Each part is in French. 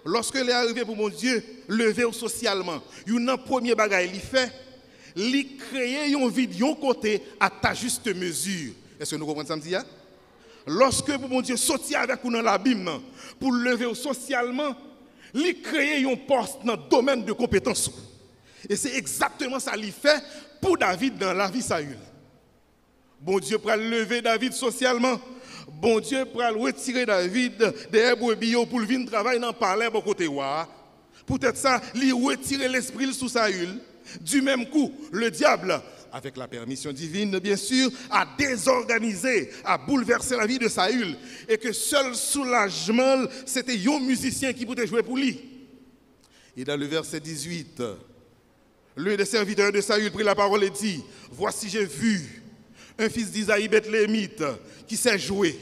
lorsque il est arrivé pour mon Dieu, lever socialement, il a un premier bagage, il fait, il crée un vide, un côté à ta juste mesure. Est-ce que nous comprenons ça, m'dia? Lorsque pour mon Dieu sortir avec nous dans l'abîme, pour lever socialement, il crée un poste dans le domaine de compétences. Et c'est exactement ça qu'il fait pour David dans la vie Saül. Bon Dieu pour lever David socialement. Bon Dieu pour retirer David des brebis pour venir travailler dans le palais pour côté wa. Peut-être ça, il retirer l'esprit sous Saül. Du même coup, le diable, avec la permission divine bien sûr, a désorganisé, a bouleversé la vie de Saül. Et que seul soulagement, c'était un musicien qui pouvait jouer pour lui. Et dans le verset 18, l'un des serviteurs de Saül prit la parole et dit, voici j'ai vu un fils d'Isaïe Bethlémite qui sait jouer.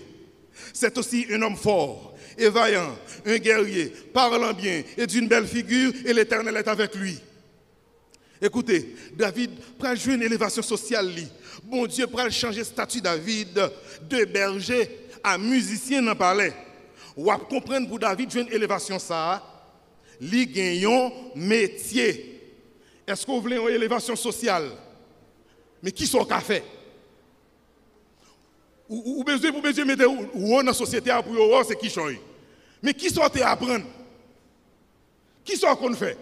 C'est aussi un homme fort et vaillant, un guerrier, parlant bien et d'une belle figure, et l'Éternel est avec lui. Écoutez, David prend jouer une élévation sociale. Bon Dieu prend changer statut David de berger à musicien dans le palais. Ou à comprendre pour David jouer une élévation ça, il gagne un métier. Est-ce que vous voulez une élévation sociale? Mais qui sont café? Ou besoin pour besoin mettre ou dans la société pour c'est qui change. Mais qui sont à apprendre? Qui sont qu'on fait?